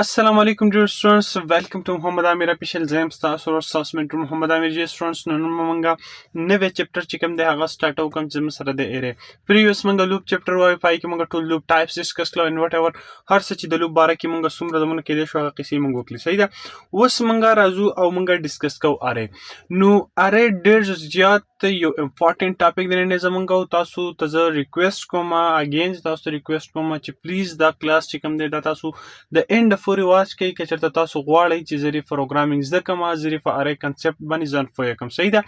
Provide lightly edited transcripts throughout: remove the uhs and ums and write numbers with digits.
السلام علیکم ډیر سټوډنټس ویلکم ټو محمد عامر اپیشل زم تاسو ور ساسمنت محمد عامر جی سټوډنټس نن موږ نوې چپټر چې کوم دی هغه سٹارټ وکم چې سره د ایره پریویس موږ لوپ چپټر وای پای کې موږ ټول لوپ ټایپس ډیسکس کړو ان وات ایور هر څه چې د لوپ باره کې موږ څومره زمونه کې دی شو هغه قصې موږ وکړي صحیح ده. اوس موږ راځو او موږ ډیسکس کوو اره. نو اره ډیر زیات یو امپورټنت ټاپک دی نه زمونږ تاسو ته زه ریکوست کوم اگین تاسو ریکوست کوم چې پلیز دا کلاس چې کوم دی دا تاسو د اند پورې واچ کوئ که چېرته تاسو غواړئ چې زه پروګرامینګ زده کړم زه په اره کنسپټ باندې ځان پوه کړم صحیح ده.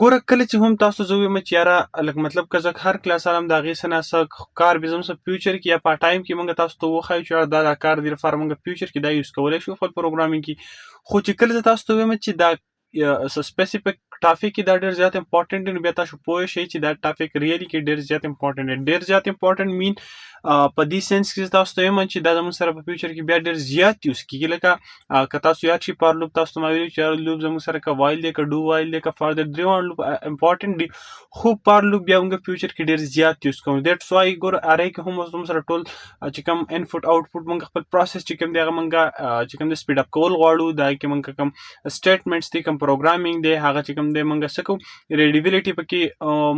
ګوره کله چې هم تاسو زه وایم چې یاره لکه مطلب که زه هر کلاس سره د هغې څه نه څه کار به زم څه فیوچر کې یا پارټ ټایم کې موږ تاسو ته وښایو چې دا کار دی لپاره موږ فیوچر کې دا یوز کولی شو خپل پروګرامینګ کې. خو چې کله زه تاسو ته وایم چې دا سپیسیفیک ټاپک کې دا ډېر زیات امپورټنټ دی نو بیا تاسو پوه شئ چې دا ټاپک ریالي کې ډېر زیات امپورټنټ دی. ډېر زیات امپورټنټ مین په دې سنس کې تاسو ته وایم چې دا زموږ سره په فیوچر کې بیا ډېر زیات یوز کېږي. لکه که تاسو یاد شي پار لوپ تاسو ته ما ویلي چې لوپ زموږ سره که وایل دی که ډو وایل دی که فردر درې لوپ امپورټنټ دي خو پار لوپ بیا موږ فیوچر کې ډېر زیات یوز کوو. دیټس وای ګوره اره کې هم زموږ سره ټول چې کوم انپوټ آوټپوټ موږ خپل پروسس چې کوم دی هغه موږ چې کوم دی سپیډ اپ کول غواړو. دا کې موږ کوم سټیټمنټس دي کوم پروګرامینګ دی هغه چې کوم دی موږ څه کوو ریډیبیلیټي پکې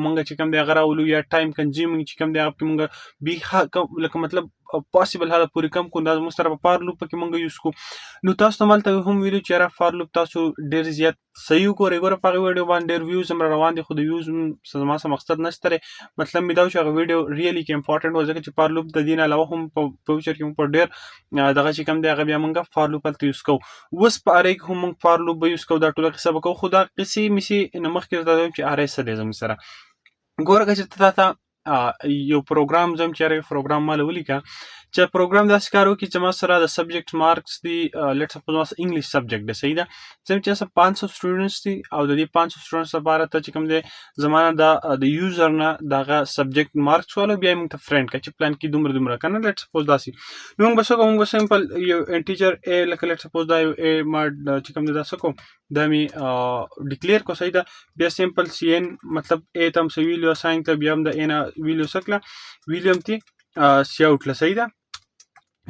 موږ چې کوم دی هغه راولو یا ټایم کنزیومینګ چې کوم دی هغه کې موږ به لکه مطلب پاسبل حاله پورې کم کو دا موږ سره په پار لوپ کې موږ یوز کو. نو تاسو ته مالته هم ویلو چې را فار لوپ تاسو ډېر زیات صحیح وګورئ. ګوره په هغه ویډیو باندې ډېر ویوز هم روان دي خو د ویوز زما څه مقصد نشته دی. مطلب مې دا و چې هغه ویډیو ریالي کې امپورټنټ و ځکه چې فار لوپ د دې نه علاوه هم په فیوچر کې موږ په ډېر دغه چې کوم دی هغه بیا موږ فار لوپ هلته یوز کوو. اوس په اره کې هم موږ فار لوپ به یوز کوو دا ټوله قصه به کوو. خو دا قصې مې نه مخکې درته وایم چې اره څه دی زموږ سره. ګوره که چېرته تا ته یو پروګرام زم چې یاره پروګرام ما له ولیکه چې پروګرام داسې کار وکړي چې ما سره د سبجیکټ مارکس دي لیټس سپوز ما سره انګلیش سبجیکټ دی صحیح ده. زم چې سره 500 سټوډنټس دي او د دې 500 سټوډنټس لپاره ته چې کوم دی زمانه د یوزر نه دغه سبجیکټ مارکس والو بیا موږ ته فرند کړه چې پلان کې دومره که نه لیټس سپوز داسې نو موږ به څه کوو موږ به سمپل یو انټیجر ا لکه لیټس سپوز دا یو ا ما چې کوم دی دا څه کوم دا مې ډیکلیئر کو صحیح ده. بیا سمپل سی ان مطلب ا ته هم څه ویلیو اساین کړه بیا هم د ا نه ویلیو څه کړه ویلیو هم تی سی اوټ کړه صحیح ده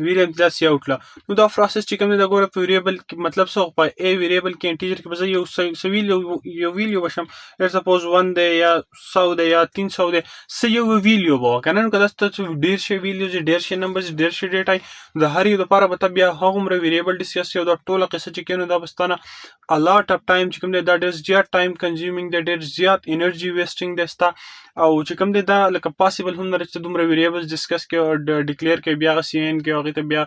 ویلیو ته سی اوټ کړه. نو دا پروسس چې کوم دی دا ګوره په ویریبل کې مطلب څه په ا ویریبل کې انټیجر کې به زه یو ویلیو بشم لیټس سپوز 1 دی یا 100 دی یا 300 دی څه یو ویلیو به که نه نو که داسې ته ډېر شي ویلیوز ډېر شي نمبرز ډېر شي ډیټا د هر یو دپاره به ته بیا هغومره ویریبل ډسکس کوي او دا ټوله قصه چې کوي نو دا به ستا نه الاټ اف ټایم چې کوم دی دا ډېر زیات ټایم کنزیومینګ دی ډېر زیات انرژي ویسټینګ دی ستا او چې کوم دی دا لکه پاسبل هم نه ده چې دومره ویریبلز ډسکس کوي او ډیکلیئر کوي بیا هغه سی این کوي هغې ته بیا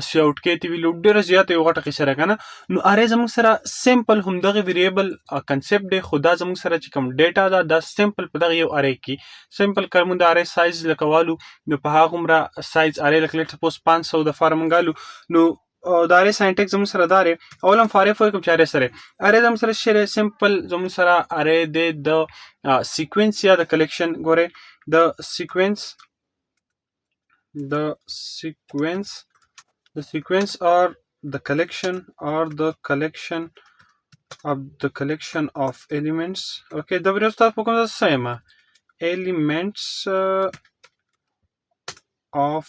سی اوټ کوي ته ویلیو ډېره زیاته یو غټه قصه ده که نه. نو اره زموږ سره سمپل همدغه ویریبل کنسپټ دی خو دا زموږ سره چې کوم ډیټا ده دا سمپل په دغه یو اره کې سمپل که موږ د اره سایز لکه والو نو په هغومره سایز اره لکه لیټ سپوز 500 دپاره موږ الو نو د اره ساینټیکس زموږ سره دا دی اول هم فارف وایي کوم چې اره سره اره زموږ سره شی دی سمپل زموږ سره اره دی د سیکوینس یا د کلیکشن ګورئ د سیکوینس the sequence or the collection of elements. Okay, the video starts with the same elements of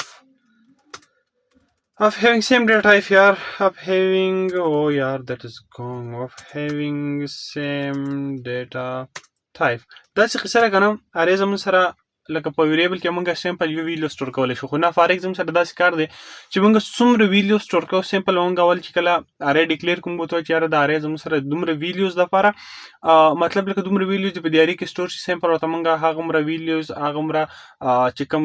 having same data type here of having same data type. that's قصه کنه اره زمون سره لکه په ویریبل کې موږ سمپل یو ویلیو سٹور کولی شو خو نه فار ایگزامپل سره داسې کار دی چې موږ څومره ویلیو سٹور کوو سمپل موږ اول چې کله اره ډیکلیئر کوم بوته چې یاره د اره زموږ سره دومره ویلیوز دپاره مطلب لکه دومره ویلیوز په دې اره کې سٹور شي سمپل ورته موږ هغومره ویلیوز هغومره چې کوم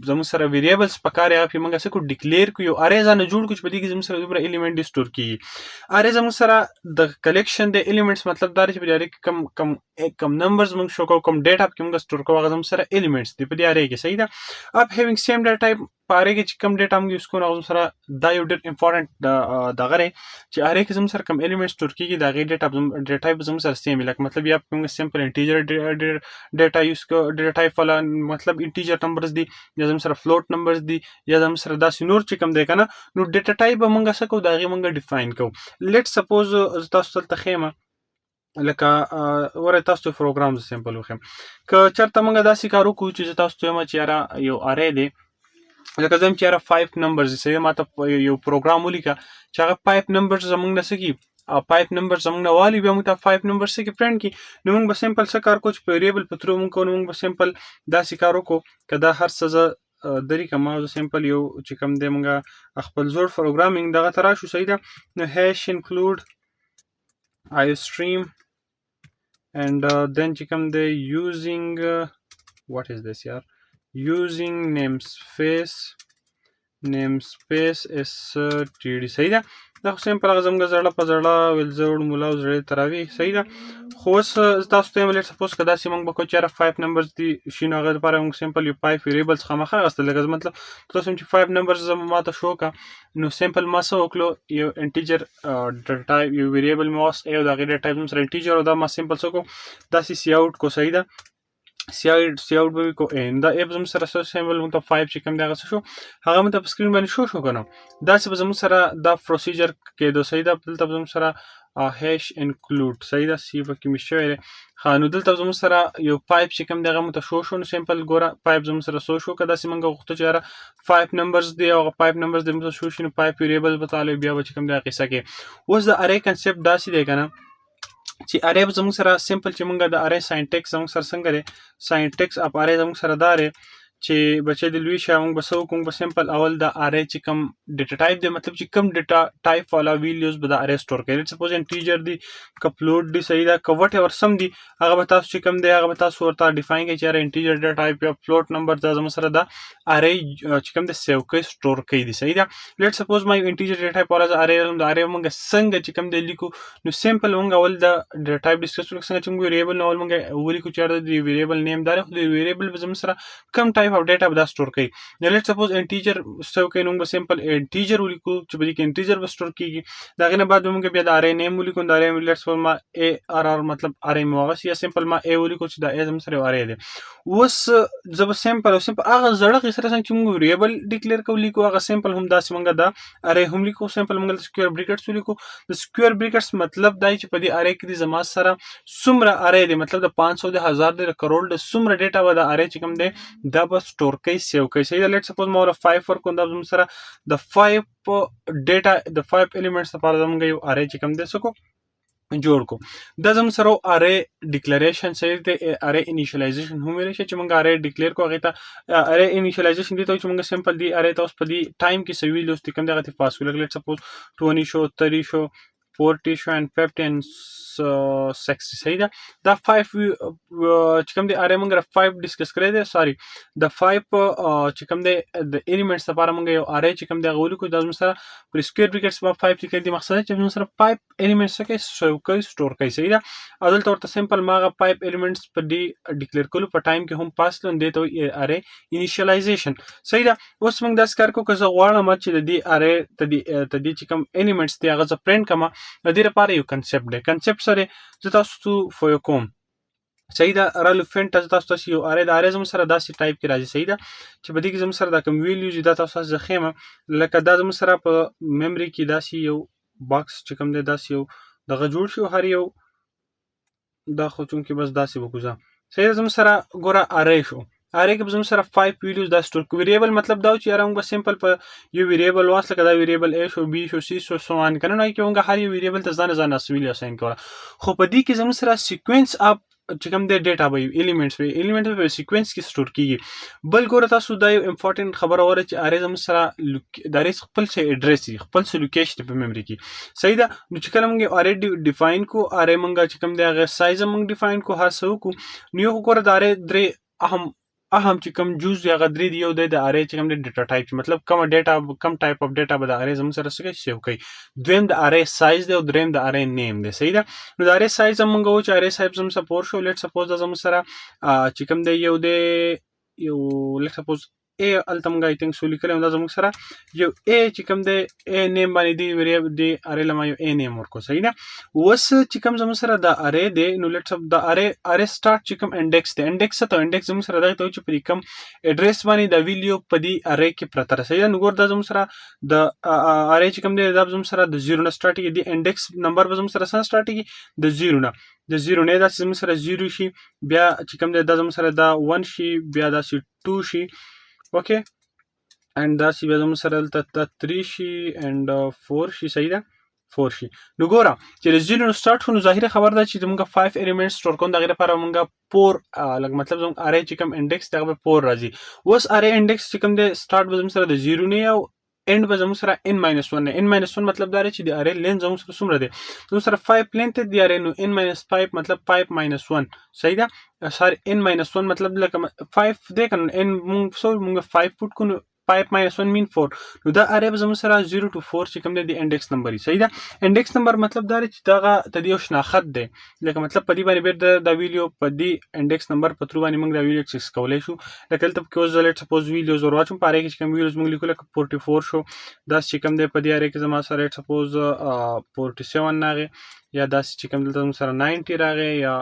زموږ سره ویریبلز پکار هغه پې موږ څه کړو ډیکلیئر کړو یو اره ځانه جوړ کړو چې په دې کې زموږ سره دومره ایلیمنټ دي سٹور کېږي. اره زموږ سره د کلیکشن د ایلیمنټس مطلب دا دی چې په دې اره کې کم نمبرز موږ شو کوو کم ډیټا پکې موږ سٹور کوو هغه زموږ سره ایلیمنټس دی په دې اره کې صحیح ده. اب هیوینګ سیم ډیټا ټایپ په اره کې چې کم ډیټا موږ یوز کوو هغه سره دا یو ډېر امپورټنټ دغه دی چې اره کې زموږ سره کم ایلیمنټ سٹور کېږي د هغې ډیټا ټایپ زموږ سره سیم وي لکه مطلب یا موږ سمپل انټیجر ډیټا یوز کوو ډیټا ټایپ والا مطلب انټیجر نمبرز دي یا زموږ سره فلوټ نمبرز دي یا زموږ سره داسې نور چې کم دی که نه نو ډیټا ټایپ به موږ څه کوو د هغې موږ ډیفاین کوو. لیټ سپوز زه تاسو دلته ښیم لکه وره تاسو ته پروګرام سمپل وښیم که چېرته موږ داسې کار وکړو چې زه تاسو ته وایم چې یاره یو اره دی لکه زم چې را 5 نمبرز سي ماته یو پروګرام ولیکا چې هغه 5 نمبرز زمونږ نه سکی 5 نمبر زمونږ نه والی بیا موږ ته 5 نمبر سکی پرنٹ کی نو موږ به سمپل څه کار کو چې په ویریبل په ترو موږ کو نو موږ به سمپل داسې کار وکړو کدا هر څه دری کما سمپل یو چې کوم دی موږ خپل زوړ پروګرامینګ دغه ترا شو صحیح ده نو هاش انکلود iostream and then چې کوم دی using what is this یار using namespace std صحیح ده دا خو سمپل هغه زموږ زړه په زړه ول زوړ مولا او زړه تراوي صحیح ده خو اوس تاسو ته ولر سپوز کدا چې موږ به کو چېر 5 نمبرز دي شینو هغه لپاره موږ سمپل یو 5 ویریبلز خامخا غستل لکه مطلب تاسو چې 5 نمبرز ماته شو کا نو سمپل ما سو وکړو یو انټیجر ډیټا یو ویریبل مو واس یو دا غیر ټایپ سره انټیجر او دا ما سمپل سو کو دا سی اوټ کو صحیح ده سی اوټ به کو ان دا اپ زم سره سمبل مو ته 5 چې کوم دا غس شو هغه مو ته په سکرین باندې شو کنه دا چې زم سره دا پروسیجر کې دو صحیح ده دلته زم سره هاش انکلود صحیح ده سی په کې مشوي خانو دلته زم سره یو پایپ چې کوم دغه مو ته شو نو سمپل ګوره پایپ زم سره شو کدا چې منګه وخت چې 5 نمبرز دی او 5 نمبرز د مو شو شنو پایپ ویریبل بتاله بیا چې کوم دغه قصه کې اوس د اره کنسپټ داسې دی کنه چې اره زموږ سره سمپل چې موږ د اره ساينټکس زموږ سره څنګه لري ساينټکس اپ اره زموږ سره داره چې بچي د لوی شاوږ بسو کوم په سمپل اول د اره چې کم ډیټا ټایپ دی مطلب چې کم ډیټا ټایپ والا ویلیوز به د اره سٹور کړي لیټس سپوز انټیجر دی کپلوډ دی صحیح دا کوټ اور سم دی هغه به تاسو چې کم دی هغه به تاسو ورته ډیفاین کړئ چې اره انټیجر ډیټا ټایپ یا فلوټ نمبر د زموږ سره د اره چې کم دی سیو کوي سٹور کوي دی صحیح دا لیټس سپوز مای انټیجر ډیټا ټایپ والا اره د اره موږ څنګه چې کم دی لیکو نو سمپل موږ اول د ډیټا ټایپ ډیسکس وکړو څنګه چې موږ ویریبل نو موږ ولیکو چې د ویریبل نیم دار خو د ویریبل به زموږ سره کم ټایپ اف ډیټا به سٹور کوي نو لیټس سپوز انټیجر سو کوي نو به سمپل انټیجر ولیکو چې به کې انټیجر به سٹور کیږي دا غنه بعد موږ بیا د اره نیم ولیکو د اره لیټس سپوز ما ا ار ار مطلب اره موغس یا سمپل ما ا ولیکو چې دا ازم سره اره دی اوس زب سمپل هغه زړه سره څنګه چې موږ ویریبل ډیکلیئر کولی کو هغه سمپل هم داسې موږ دا اره هم لیکو سمپل موږ د سکوير بریکټس ولیکو د سکوير بریکټس مطلب دای چې په دې اره کې د زما سره څومره اره دی مطلب د 500 د 1000 د کروڑ د څومره ډیټا و د اره چې کوم دی دا به سٹور کوي سیو کوي صحیح لیټ سپوز مور 5 ور کوم د سره د 5 ډیټا د 5 الیمنټس لپاره موږ یو اره چې کوم دی سکو جوړ کو دا زم سره اره ډیکلیریشن صحیح دی اره انیشلایزیشن هم ویل شي چې موږ اره ډیکلیئر کو هغه ته اره انیشلایزیشن دي ته چې موږ سمپل دی اره ته اوس په دی ټایم کې سوي لوست کوم دغه ته پاس ولګ لیټ سپوز 20 شو 30 شو 40 شو and 50 and 60 صحیح ده دا 5 چې کوم دی اره موږ 5 ډیسکس کړی دی سوري د 5 چې کوم دی د الیمنټس لپاره موږ یو اره چې کوم دی غوړي کو د سره پر سکوير بریکټس په 5 لیکل دي مقصد چې موږ سره 5 الیمنټس کې سو کوي سٹور کوي صحیح ده اول تور ته سمپل ماغه 5 الیمنټس په دی ډیکلیئر کولو په ټایم کې هم پاس لون دی ته اره انیشلایزیشن صحیح ده اوس موږ داس کار کو که زه غواړم چې د دې اره ته دې چې کوم الیمنټس دی هغه ز پرنٹ کما د دې لپاره یو کنسپټ دی کنسپټ سره زه تاسو فو کوم صحیح ده ریلیفنٹ تاسو یو اره د اره زم سره داسې ټایپ کې راځي صحیح ده چې په دې کې زم سره د کوم ویلیو دا تاسو ځخېمه لکه دا زم سره په میموري کې داسې یو باکس چې کوم دی داسې یو دغه جوړ شو هر یو دا خو چونکې بس داسې وګوزا صحیح ده زم سره ګوره اره شو اره کې زم سره 5 ویلیوز دا سٹور ویریبل مطلب دا چې یاره موږ سمپل په یو ویریبل واسطه کدا ویریبل ا شو بی شو سی شو سوان کنه نو کې موږ هر یو ویریبل ته ځان اسویل اساین کوله خو په دې کې زم سره سیکوینس اپ چې کوم د ډیټا به الیمنټس په سیکوینس کې سٹور کیږي بل ګوره تاسو دا یو امپورټنت خبره وره چې اره زم سره د ریس خپل څه اډرس خپل څه لوکیشن په میموري کې صحیح ده نو چې کله موږ اره ډیفاین کو اره موږ چې کوم د سایز موږ ډیفاین کو هر څه کو نو ګوره د اره درې اهم چې کوم جوز یا غدري دی یو د اره چې کوم د ډیټا ټایپ مطلب کوم ډیټا کم ټایپ اف ډیټا به د اره زم سره څه سیو کوي دویم د اره سایز دی او دریم د اره نیم دی صحیح ده نو د اره سایز موږ و چې اره سایز زم سپورټ شو لیټ سپوز د زم سره چې کوم دی یو لیټ سپوز ا التمګا آی تھنک سو لیکل دا زموږ سره یو ا چې کوم دی ا نیم باندې دی ویریبل دی اره لما یو ا نیم ورکو صحیح ده وس چې کوم زموږ سره د اره دی نو لیټس د اره سٹارټ چې کوم انډیکس دی انډیکس ته انډیکس زموږ سره دا ته چې په کوم اډرس باندې د ویلیو په دی اره کې پرته صحیح ده نو ګور د زموږ سره د اره چې کوم دی د زموږ سره د 0 نه سٹارټ کی دی انډیکس نمبر به زموږ سره سٹارټ کی د 0 نه د 0 نه دا زموږ سره 0 شي بیا چې کوم دی د زموږ سره دا 1 شي بیا دا 2 شي اوکے and دا سی بیا زموږ سره دلته 3 شي and 4 شي. صحیح ده 4 شي. نو ګوره چې د 0 نه سٹارټ شو نو ظاهره خبر ده چې موږ 5 ایلیمنټس سٹور کوو دغه لپاره موږ پور لکه مطلب زموږ اره چې کوم انډیکس دغه به پور راځي. اوس اره انډیکس چې کوم دی سٹارټ به زموږ سره د 0 نه او اند به زموږ سره n-1 نه. n-1 مطلب دا دی چې د اره لین زموږ سره څومره دی زموږ سره 5 لین ته دی اره نو n-5 مطلب 5-1. صحیح ده سوري n-1 مطلب لکه 5 دی کنه n موږ 5 پټ کو نو 5-1 mean 4 نو دا اره به زموږ سره 0 to 4 چې کوم دی د انډیکس نمبر یې. صحیح ده انډیکس نمبر مطلب دا دی چې دغه د دې یو شناخت دی لکه مطلب په دې باندې بیرته دا ویډیو په دې انډیکس نمبر په ترو باندې موږ دا ویډیو اکسس کولای شو. لکه دلته کې اوس زه سپوز ویډیوز ور واچوم په اره کې چې کوم ویډیوز موږ لیکو لکه 44 شو دا چې کوم دی په دې اره کې زما سره سپوز 47 راغی یا داسې چې کوم دلته زموږ سره 90 راغی یا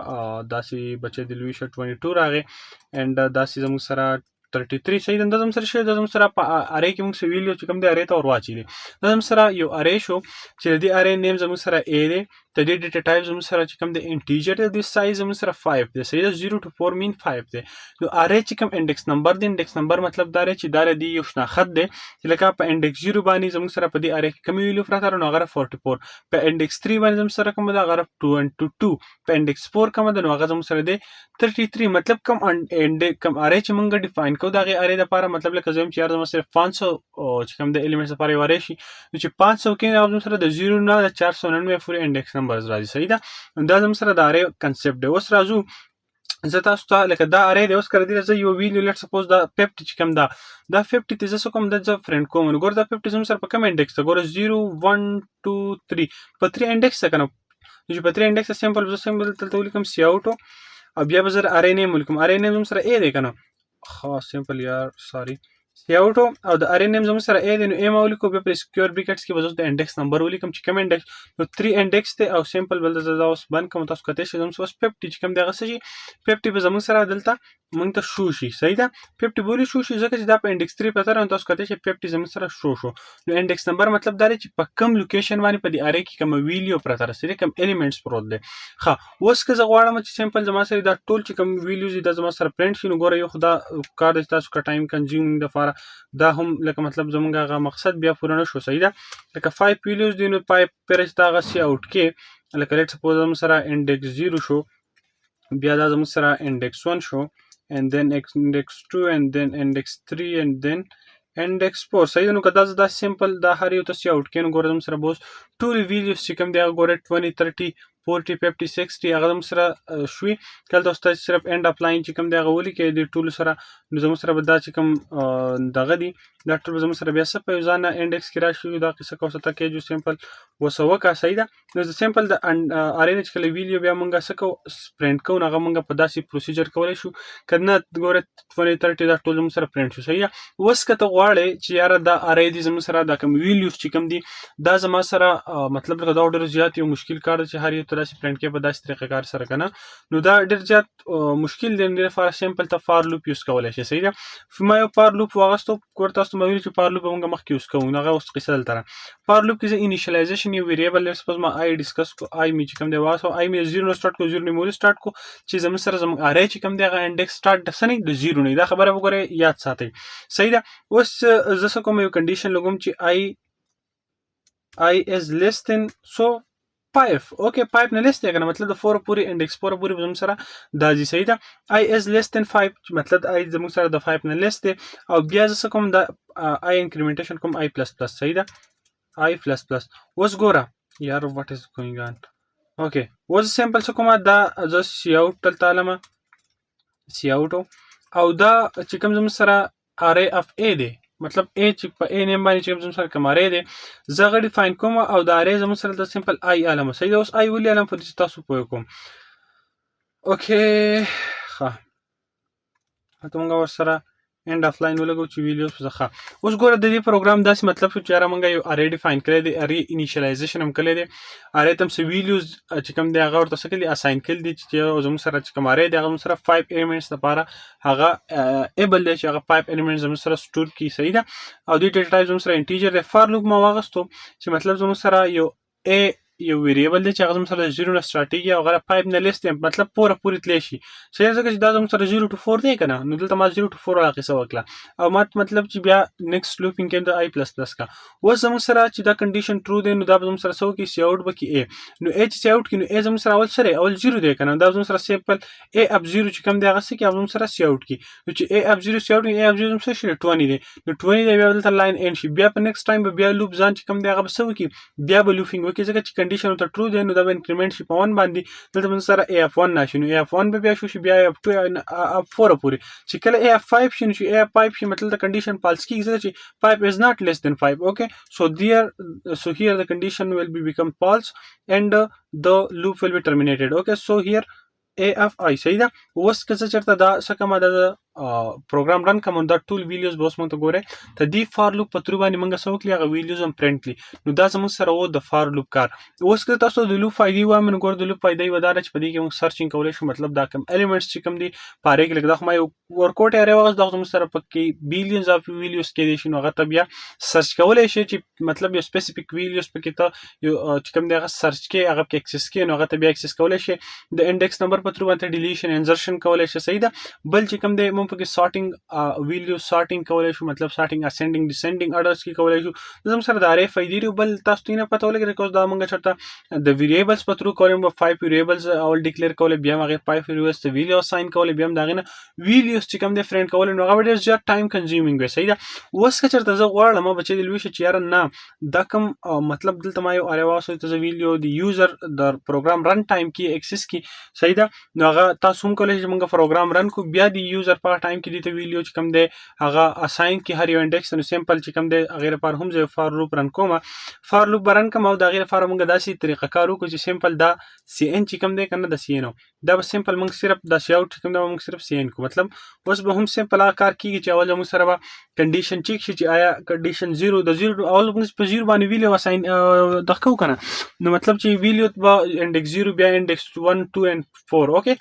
داسې بچی د لوي شه 22 راغی and داسې زموږ سره 33. صحیح ده دا زموږ سره شوی دا زموږ سره په اره کې موږ څه ویلو چې کوم دی اره ته ور واچوي دا زموږ سره یو اره شو چې د دې اره نیم زموږ سره A دی د دې ډیټا ټایپ زموږ سره چې کوم دی انټیجر دی د سایز زموږ سره 5 دی. صحیح ده 0 to 4 mean 5 دی. نو اره چې کوم انډیکس نمبر دی انډیکس نمبر مطلب دا دی چې دا د یو شناخت دی چې لکه په انډیکس 0 باندې زموږ سره په دې اره کې کوم ویلو پراته نو هغه 44 په انډیکس 3 باندې زموږ سره کوم دا هغه 2 په انډیکس 4 کوم دا نو هغه زموږ سره دی 33 مطلب کوم انډیکس کوم اره چې موږ ډیفاین کوو دا غي اره د لپاره مطلب لکه زم چې یار زموږ صرف 500 چې کوم د ایلیمنټس لپاره یو اره شي نو چې 500 کې زموږ سره د 0 نه د 499 پورې انډیکس نمبرز راځي. صحیح ده دا زموږ سره د اره کنسپټ دی. اوس راځو زه تاسو ته لکه دا اره دی اوس کړی دی زه یو ویلیو لیټ سپوز دا 50 چې کوم دا 50 ته زه کوم د فرند کوم نو ګور دا 50 زموږ سره په کوم انډیکس ته ګور 0 1 2 3 په 3 انډیکس ته کنه چې په 3 انډیکس سیمپل زه سیمپل تلته ولیکم سی اوټو او بیا به زه اره نیم ولیکم اره نیم زموږ سره A دی کنه خاص سیمپل یار سوري سی اوټو او د اره نیم زموږ سره A دی نو A ما ولیکو بیا په سکیور بریکټس کې به زه د انډیکس نمبر ولیکم چې کوم انډیکس نو 3 انډیکس ته او سیمپل بل زه اوس بند کوم تاسو کته شي زموږ 50 چې کوم دغه شي 50 به زموږ سره دلته مونږ ته شو شي. صحیح ده 50 بولی شو شي ځکه چې دا په انډیکس 3 پته راځي تاسو کته شي 50 زموږ سره شو نو انډیکس نمبر مطلب دا دی چې په کوم لوکیشن باندې په دې اره کې کوم ویلیو پرته رسېږي کوم ایلیمنټس پروت دي. ښه اوس که زه غواړم چې سیمپل زما سره دا ټول چې کوم ویلیوز دا زما سره پرنٹ شي نو ګوره یو خدا کار د تاسو کا ټایم کنزیومینګ د فار دا هم لکه مطلب زمونږ هغه مقصد بیا پوره نه شو. صحیح ده لکه 5 ویلیوز دی نو پای پرچ دا غا سی اوټ کې لکه لیټ سپوز زموږ سره انډیکس 0 شو بیا دا زموږ سره انډیکس 1 شو and then index 2 and then index 3 and then index 4. صحیح نو کدا دا سیمپل دا هر یو تاسو اوټ کین ګورم سره بوس ټول ویډیوز چې کوم دی ګوره 20 30 40 50 60 هغه هم سره شوي کله تاسو صرف اند اپ لاین چې کوم دی غولي کې د ټول سره نو زموږ سره به دا چې کوم دغه دی دا ټول زموږ سره بیا څه په ځان انډیکس کې راشي دا قصه کوسه ته کې جو سیمپل وسوکا. صحیح ده نو سیمپل د اره چې کله ویډیو بیا مونږه سکو پرنٹ کو هغه مونږه په داسې پروسیجر کولای شو کنه ګوره 20 30 دا ټول زموږ سره پرنٹ شو. صحیح ده اوس کته غواړي چې یار دا اره دي زموږ سره دا کوم ویډیوز چې کوم دي دا زما سره مطلب دا ډېر زیات یو مشکل کار چې هر یو تراسي پرنٹ کې په داسې طریقه کار سره کنه نو دا ډېر زیات مشکل دی نه فار سیمپل ته فار لوپ یوز کولای شي. صحیح ده ما یو فار لوپ واغستو ګور تاسو مې ویل چې فار لوپ مونږه مخکې یوز کوو هغه اوس قصه دلته فار لوپ کې زه انیشلایزیشن یو ویریبل لیټس سپوز ما آی ډیسکس کو آی می چې کوم دی واسو آی می 0 نه سٹارټ کو 0 نه مول سٹارټ کو چې زموږ سره زموږ اره چې کوم دی هغه انډیکس سٹارټ د سنې د 0 نه دا خبره وګوره یاد ساتئ. صحیح ده اوس زه کوم یو کنډیشن لګوم چې آی از لیس دین سو 5 اوکے 5 نه لیس دی کنه مطلب د 4 پوری انډیکس 4 پوری زموږ سره دا جی. صحیح ده آی از لیس دین 5 مطلب آی زموږ سره د 5 نه لیس دی او بیا زه کوم د آی انکریمنټیشن کوم آی پلس پلس. صحیح ده آی پلس پلس اوس ګوره یار what is going on اوکے اوس سیمپل څه کومه دا زه سی اوټ تلته علامه سی اوټو او دا چې کوم زموږ سره اره اف ا دی مطلب ا چې په ا نیم باندې چې زموږ سره کوم اره دی زه غړي فاین کوم او دا اره زموږ سره د سیمپل آی علامه. صحیح ده اوس آی ولې علامه په دې تاسو پوه کوم اوکے ښه ته مونږ ورسره اند اف لاین ولګو چې ویډیو څخه اوس ګوره د دې پروګرام داسې مطلب شو چې را مونږ یو اره ډیفاین کړی دی اره انیشلایزیشن هم کړی دی اره تم سه ویډیوز چې کوم دی هغه ورته څه کړي اساین کړل دي چې زموږ سره چې کوم اره دی هغه سره 5 ایلیمنټس لپاره هغه ایبل دی چې هغه 5 ایلیمنټس زموږ سره سٹور کی. صحیح ده او دې ډیټا ټایپ زموږ سره انټیجر دی فار لوپ ما واغستو چې مطلب زموږ سره یو ا یو ویریبل دی چې هغه زموږ سره 0 نه سٹارټ کیږي او هغه 5 نه لیس دی مطلب پوره پوری تلی شي صحیح ځکه چې دا زموږ سره 0 to 4 دی کنه نو دلته ما 0 to 4 راقصه وکړه او مطلب چې بیا نیکسټ لوپینګ کې د i پلس پلس کا اوس زموږ سره چې دا کنډیشن ټرو دی نو دا زموږ سره سو کې سی اوټ بکی ا نو ا چې سی اوټ کې نو ا زموږ سره اول سره اول 0 دی کنه دا زموږ سره سیمپل ا اپ 0 چې کوم دی هغه څه کې زموږ سره سی اوټ کې نو چې ا اپ 0 سی اوټ ا اپ 0 زموږ سره 20 دی نو 20 دی بیا دلته لاین ان شي بیا په نیکسټ ټایم بیا لوپ ځان چې کوم دی هغه سو کې بیا به لوپینګ وکړي ځکه چې کنډیشن ته ټرو دی نو دا به انکریمنٹ شي په 1 باندې دلته موږ سره ا اف 1 نشي نو ا اف 1 به بیا شو شي بیا اف 2 اف 4 پورې چې کله ا اف 5 شي نو ا اف 5 شي مطلب د کنډیشن فالس کیږي ځکه چې 5 is not less than 5 okay so here the condition will be become false and the loop will be terminated okay so here AFI صحیح ده اوس که څه چرته دا څه کومه د پروګرام رن کوم دا ټول ویډیوز به اوس مونږ ته ګوره ته دی فار لوپ په ترو باندې مونږ سو کلی هغه ویډیوز هم پرنٹ کړي نو دا زموږ سره و د فار لوپ کار اوس که تاسو د لوپ فائدې وایم نو ګور د لوپ فائدې ودار چې په دې کې مونږ سرچینګ کولای شو مطلب دا کوم الیمنټس چې کوم دي پاره کې لګدا خو ما یو ورکوټ اره واغس دا زموږ سره پکې بیلیونز اف ویډیوز کې دي شنو هغه ته بیا سرچ کولای شي چې مطلب یو سپیسیفیک ویډیوز پکې ته یو چې کوم دی هغه سرچ کې هغه کې اکسس کې نو هغه ته بیا اکسس کولای شي د انډیکس نمبر په ترو باندې ډیلیشن انسرشن کولای شي صحیح ده بل چې کوم دی مونږ پکې سارټینګ ویډیو سارټینګ کولای شو مطلب سارټینګ اسندینګ ډیسندینګ اډرز کې کولای شو زم سره د اره فائدې لري بل تاسو ته نه پته ولګي کوم دا مونږ چرته د ویریبلز په ترو کوم 5 ویریبلز اول ډیکلیئر کولای بیا هغه 5 ویریبلز ته ویلیو اساین کولای بیا دا غنه ویلیوز چې کوم دی فرند کولای نو هغه ډیر زیات ټایم کنزیومینګ وي صحیح ده اوس که چرته زه غواړم ما بچی د لوي چې یار نه دا کوم مطلب دلته ما یو اره واسو ته ویلیو د یوزر د پروګرام رن ټایم کې اکسس کی صحیح ده نو هغه تاسو هم کولای شئ مونږ پروګرام رن کو بیا د یوزر په ټایم کې د ویلیو چې کوم دی هغه اساین کی هر یو انډیکس نو سیمپل چې کوم دی غیر پر هم زه فار لوپ رن کوم فار لوپ رن کوم او دا غیر فار مونږ داسې طریقه کارو کو چې سیمپل دا سی ان چې کوم دی کنه د سی ان دا به سیمپل مونږ صرف د سی اوټ کوم دا مونږ صرف سی ان کو مطلب اوس به هم سیمپل کار کیږي چې اول مونږ سره کنډیشن چیک شي چې آیا کنډیشن 0 د 0 اول مونږ په 0 باندې ویلیو اساین دغه کنه نو مطلب چې ویلیو به انډیکس 0 بیا انډیکس 1 2 and 4 اوکے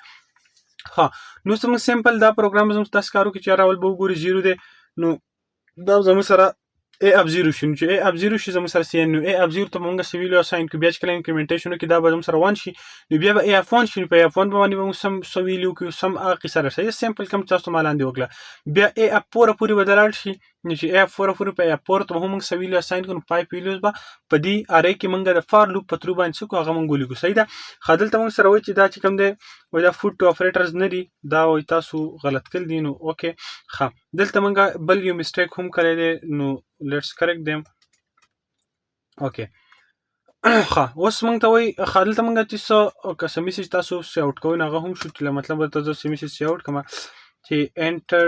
ها نو زموږ سیمپل دا پروګرام زموږ تاسو کارو کې چې راول به وګوري 0 دی نو دا زموږ سره ا اف 0 شنو چې ا اف 0 شي زموږ سره سی ان نو ا اف 0 ته مونږ سویلو اساین کو بیا چې کله انکریمنټیشن کې دا به زموږ سره 1 شي نو بیا به ا اف 1 شي په ا اف 1 باندې مونږ سم سویلو کې سم اخی سره شي سیمپل کم تاسو مالاندې وکړه بیا ا اف پوره بدلال شي نو چې ا اف 4 په ا اف 4 ته مونږ سویلو اساین کو 5 ویلیوز به په دې اره کې مونږ د فار لوپ په ترو باندې څه کو هغه مونږ ولیکو صحیح ده خدل ته مونږ سره وای چې دا چې کوم دی وای دا فوټ ټو اپریټرز نه دي دا وای تاسو غلط کړل دي نو اوکے ها دلته مونږ بل یو میسټیک هم کړی دی نو لیټس کریکټ them اوکے ها اوس مونږ ته وای خدل ته مونږ چې څه کسه میسج تاسو سی اوټ کوئ هغه هم شو چې مطلب تاسو سی میسج سی اوټ کما چې انټر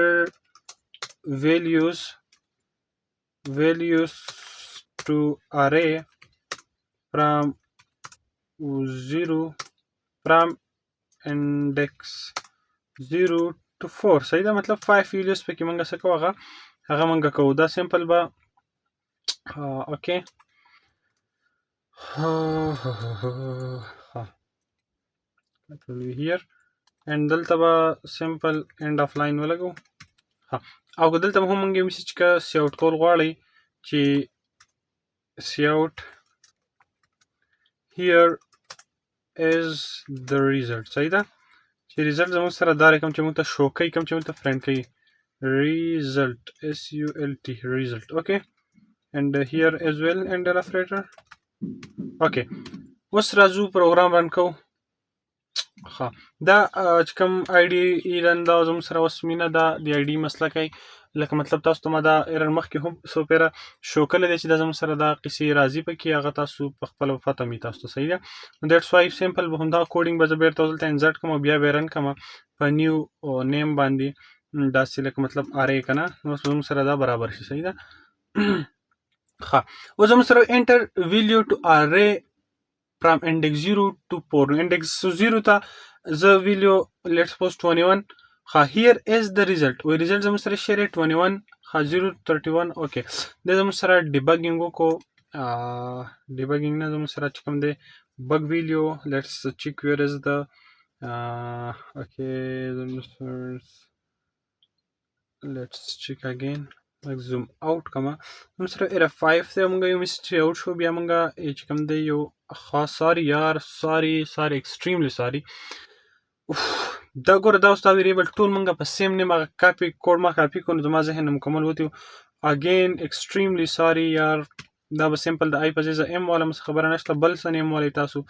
values to array from 0 from index 0 to 4 صحیح ده مطلب 5 values په کې مونږ څه کوو هغه مونږ کوو دا سیمپل به اوکے here and دلته به سیمپل end of line ولګو او دلته هم مونږ میسج کا سی اوټ کول غواړي چې سی اوټ here is the result صحیح ده چې ریزلټ زموږ سره دا رقم چې موږ ته شو کوي کوم چې موږ ته فرند کوي result SULT result okay and here as well and operator okay اوس راځو پروګرام رن کوو ها دا چې کوم آی ډي ایرن دا زموږ سره اوس مینه دا د آی ډي مسله کوي لکه مطلب تاسو ته ما دا ایرن مخکې هم سو پیره شو کله دی چې دا زموږ سره دا قصې راځي پکې هغه تاسو په خپل پته می تاسو ته صحیح ده نو دیټس وای سیمپل به هم دا کوډینګ به زه بیرته دلته انسرټ کوم بیا به رن کوم په نیو نیم باندې دا لکه مطلب اره کنه نو زموږ سره دا برابر شي صحیح ده ها اوس زموږ سره انټر ویلیو ټو اره from index 0 to 4 index 0 ته the value let's suppose 21 ها here is the result we result زموږ سره شیر 21 ها 031 okay د زموږ سره debugging کو debugging نه زموږ سره کوم دی bug value let's check where is the okay let's check again زوم اوټ کما موږ سره اف 5 ته موږ یو مسټ اوټ شو بیا موږ چې کوم دی یو خاص ساری یار ساری ایکستریملی ساری دا ګوره دا اوس دا ویریبل ټول موږ په سیم نیم هغه کاپي کوډ ما کاپي کړو زما ذهن نه مکمل وتی اگین ایکستریملی ساری یار دا به سمپل د آی په ځای ایم والا مس خبره نشته بل څه نیم والا تاسو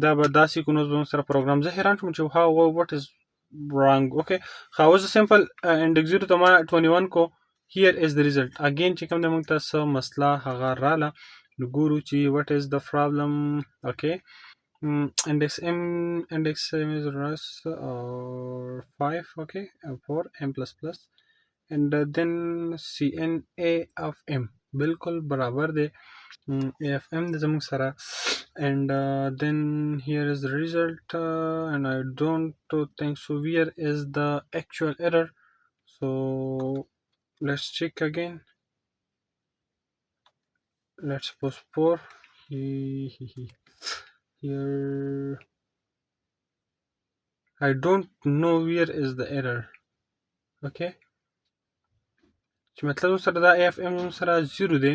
دا به داسې کو نو زموږ سره پروګرام زه حیران شوم چې هاو وات از wrong okay how was a simple index 0 to 21 کو here is the result again چې کوم د موږ تاسو مسله هغه رااله نو ګورو چې what is the problem okay index m is ras or 5 okay 4 m plus plus and then cn a of m بالکل برابر دی a of m د زموږ سره and then here is the result and I don't think so where is the actual error so let's check again let's suppose 4 here I don't know where is the error okay چې مطلب سره دا اف ام سره 0 دی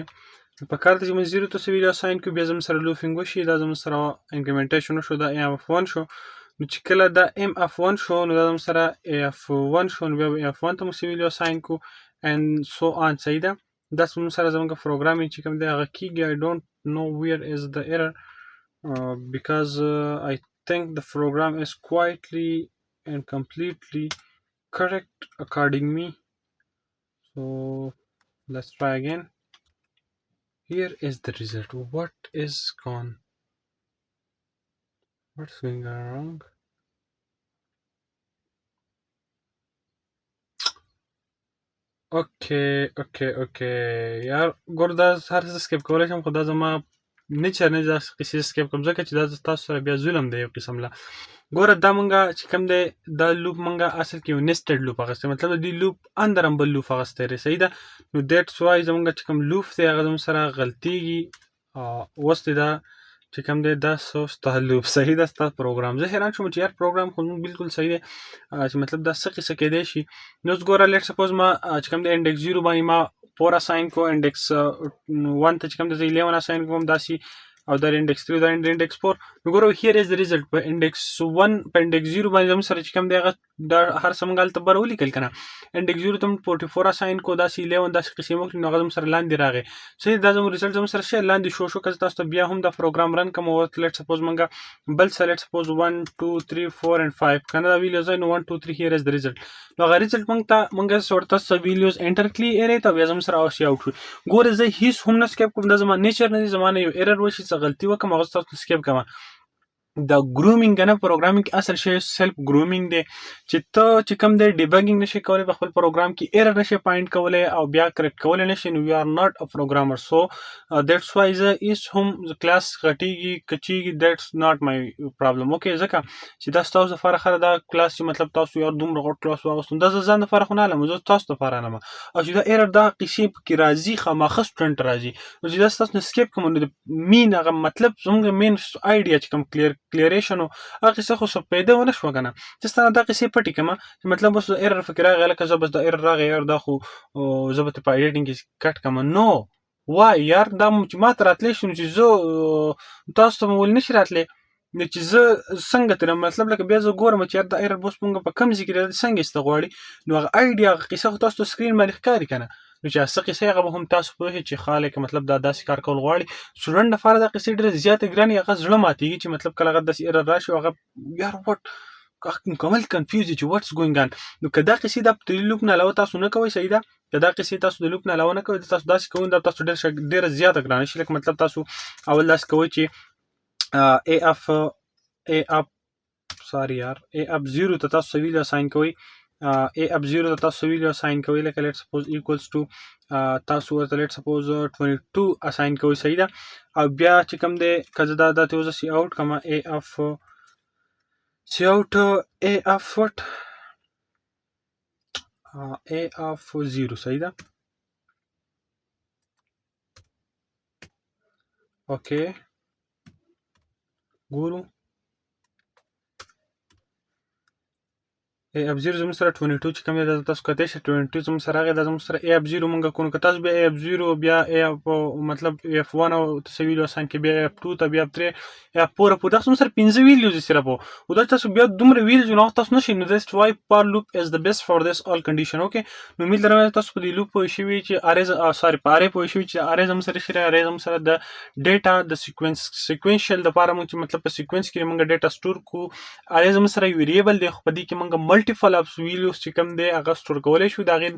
په کار ته چې موږ 0 ته سوي دا ساين کو بیا زم سره لوفینګ وشي دا زم سره انکریمنټیشن شو دا ام اف 1 شو نو چې کله دا ام اف 1 شو نو دا زم سره اف 1 شو نو بیا اف 1 ته مو سوي دا ساين کو and so on صحیح ده دا زم سره زموږ پروګرامینګ چې کوم دی هغه کیږي I don't know where is the error because I think the program is quietly and completely correct according me so let's try again here is the result what is gone what's going on wrong okay یار ګور دا هر څه سکیپ کولای شم خو دا زما نیچر نه دا قصې سکیپ کوم ځکه چې دا تاسو سره بیا ظلم دی یو قسم لا ګوره دا مونږه چې کوم دی دا لوپ مونږه اصل کې یو نیسټډ لوپ اغسته مطلب دی لوپ اندر هم بل لوپ اغسته لري صحیح ده نو دیټس وای زمونږه چې کوم لوپ دی هغه زموږ سره غلطیږي اوس دا چې کوم دی دا ستا لوپ صحیح ده ستا پروګرام زه حیران شوم چې یار پروګرام خو بالکل صحیح دی چې مطلب دا څه قصه کېدای شي نو اوس ګوره لیټ سپوز ما چې کوم دی انډیکس 0 باندې ما 4 اساین کو انډیکس 1 ته چې کوم دی 11 اساین کوم داسي او دا انډیکس 3 دا انډیکس 4 نو ګورو هیر از د ریزلټ په انډیکس 1 په انډیکس 0 باندې زموږ سره چې کوم دی هغه دا هر سمګال ته بر ولیکل کنه انډیکس 0 ته 44 اساین کو دا 11 دا قسم وکړو نو هغه زموږ سره لاندې راغی صحیح دا زموږ ریزلټ زموږ سره شي لاندې شو که تاسو ته بیا هم دا پروګرام رن کوم او لیټ سپوز مونږه بل لیټ سپوز 1 2 3 4 and 5 کنه دا ویلیوز نو 1 2 3 هیر از د ریزلټ نو هغه ریزلټ مونږه سورته س ویلیوز انټر کلی ایره ته بیا زموږ سره او شي اوټ ګوره زه هیڅ هم نه سکیپ کوم د زما نیچر نه زمانه یو ایرر وشي څه غلطي وکم هغه تاسو سکیپ کوم دا ګرومینګ نه پروګرامینګ اصل شی سیلف ګرومینګ دی چې ته چې کوم دی ډیبګینګ نشي کولای په خپل پروګرام کې ایرر نشي پاینټ کولای او بیا کریکټ کولای نشي نو یو ار ناٹ ا پروګرامر سو دیټس وای ز ایس هم کلاس غټیږي کچیږي دیټس ناٹ مای پرابلم اوکې ځکه چې دا تاسو لپاره خره دا کلاس چې مطلب تاسو یو دومره غټ کلاس واغستون دا ځان لپاره خو نه لمه زه تاسو لپاره نه او چې دا ایرر دا قصې کې راځي خامخ سټډنټ راځي نو چې دا تاسو سکیپ کوم نو مین هغه مطلب زموږ مین آیډیا چې کوم کلیریشن هغه څه خو څه پیدا ونه شو کنه چې ستاسو دا قصې پټی کما مطلب اوس ایرر فکر راغی لکه زه بس دا ایرر راغی یار دا خو زه به په ایډیټینګ کې کټ کما نو وای یار دا چې ما ته راتلی شو چې زه تاسو ته ول نشی راتلی نو چې زه څنګه تر مطلب لکه بیا زه ګورم چې دا ایرر بوس مونږ په کم ذکر څنګه است غواړي نو هغه ایډیا قصه خو تاسو سکرین باندې ښکاری کنه نو چې اسه قصه هغه هم تاسو په هیڅ خاله کې مطلب دا داسې کار کول غواړي سټوډنټ لپاره دا قصه ډیره زیاته ګرانه هغه زړه ماتيږي چې مطلب کله هغه داسې ایرر راشي هغه یار وټ مکمل کنفیوز چې واتس ګوینګ آن نو کدا قصه د لوپ نه علاوه تاسو نه کوئ صحیح ده کدا قصه تاسو د لوپ نه علاوه نه کوئ تاسو داسې کوئ دا تاسو ډیره زیاته ګرانه شي لکه مطلب تاسو اول داس کوئ چې a up sorry یار a up 0 ته تاسو ویل اساین کوئ a up 0 ته تاسو ویل اساین کوئ لکه لیټ سپوز ایکوالز ټو تاسو ورته لیټ سپوز 22 اساین کوئ صحیح ده او بیا چې کوم دی کله دا ته وز سی اوټ کما a of what a of 0 صحیح ده اوکې ګورو F0 زموږ سره 22 چې کوم دی دا تاسو کتلی شئ 22 زموږ سره راغی دا زموږ سره F0 مونږ کوو که تاسو بیا F0 بیا مطلب F1 او څه ویلو آسان کې بیا F2 ته بیا F3 F4 پورې دا زموږ سره 15 ویلیوز دي صرف او دا تاسو بیا دومره ویلیوز نو تاسو نشئ نو that's why for loop is the best for this all condition اوکې نو امید لرم تاسو په دې لوپ پوه شوي چې ارې پوه شوي چې ارې زموږ سره شي ارې زموږ سره د ډیټا د سیکوینشل لپاره مونږ چې مطلب په سیکوینس کې مونږ ډیټا سٹور کو ارې زموږ سره ویریبل دی خو په دې کې مونږ ملټیپل اف ویلیوز چې کوم دی هغه سٹور کولای شو دا غي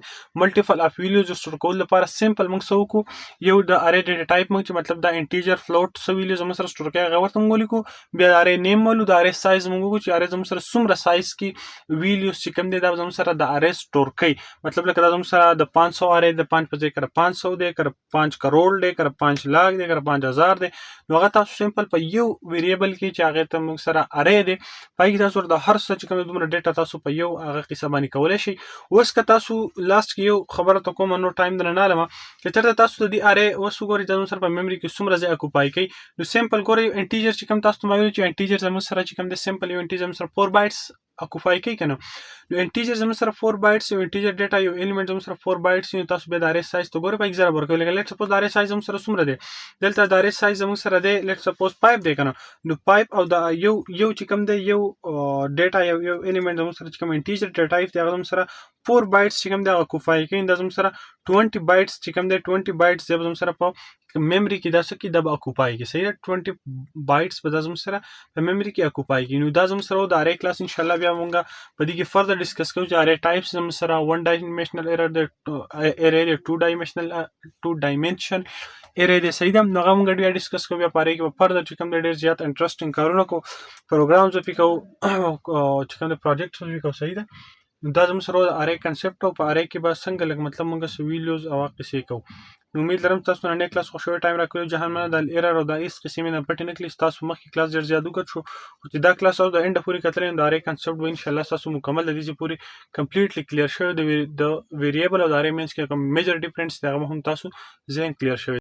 ملټیپل اف ویلیوز سٹور کول لپاره سمپل موږ سو کو یو د ارې ډیټا ټایپ موږ چې مطلب دا انټیجر فلوټ سو ویلیوز موږ سره سٹور کوي هغه ورته موږ لیکو بیا د ارې نیم مولو د ارې سایز موږ کو چې ارې موږ سره څومره سایز کې ویلیوز چې کوم دی دا موږ سره د ارې سٹور کوي مطلب لکه دا موږ سره د 500 ارې د 5 په ځای کړه 500 دی کړه 5 کروڑ دی کړه 5 लाख دی کړه 5000 دی نو هغه تاسو سمپل په یو ویریبل کې چې هغه ته موږ سره ارې دی پای کې تاسو د هر څه چې کوم دومره ډیټا تاسو په یو هغه قصه باندې کولای شي اوس که تاسو لاست کې یو خبره ته کوم نو ټایم درنه لمه چې چېرته تاسو د دې ارې اوس وګورئ چې سره په میموري کې څومره ځای اکوپای کوي نو سمپل ګورئ انټیجر چې کوم تاسو ته وایو چې انټیجر زموږ سره چې کوم د سمپل یو انټیجر سره 4 بایټس اکوپای کوي کنه نو انټیجر زموږ سره 4 بایټس یو انټیجر ډیټا یو الیمنٹ زموږ سره 4 بایټس یو تاسو به د ارې سایز ته ګورئ په ایگزامپل ورکوي لکه لیټ سپوز د ارې سایز زموږ سره څومره دی دلته د ارې سایز زموږ سره دی لیټ سپوز 5 دی کنه نو 5 او د یو چې کوم دی یو ډیټا یو الیمنٹ زموږ سره چې کوم انټیجر ډیټا ټایپ دی هغه زموږ سره 4 بایټس چې کوم دی هغه اکوپای کوي دا زموږ سره 20 بایټس چې کوم دی 20 بایټس زموږ سره په میموري کې دا څه کې د اکوپای کې صحیح ده 20 بایټس به زموږ سره په میموري کې اکوپای کې نو دا زموږ سره د ارې کلاس ان شاء الله بیا مونږه په دې کې فردر ډیسکس کوو چې ارې ټایپس زموږ سره 1 ډایمنشنل ارې 2 ډایمنشن ارې دی صحیح ده نو هغه مونږ بیا ډیسکس کوو بیا پاره کې په فردر چې کوم ډیر زیات انټرېسټینګ کارونه کوو پروګرامز په کوو چې کوم پروجیکټس په کوو صحیح ده دا زموږ سره د ارې کنسپټ او په ارې کې به څنګه لګ مطلب مونږ ویلیوز او قصې کوو نو امید لرم تاسو نن کلاس خوشو ټایم راکوي جهان من د ایرر او د ایس قسمه نه پټ نه کلیس تاسو مخکې کلاس ډیر زیات وکړ شو چې دا کلاس او د انډ پوری کتلې د ارې کنسپټ و ان شاء الله تاسو مکمل د دې پوری کمپلیټلی کلیر شوی د ویریبل او د ارې مینس کې کوم میجر ډیفرنس دا هم تاسو ځین کلیر شوی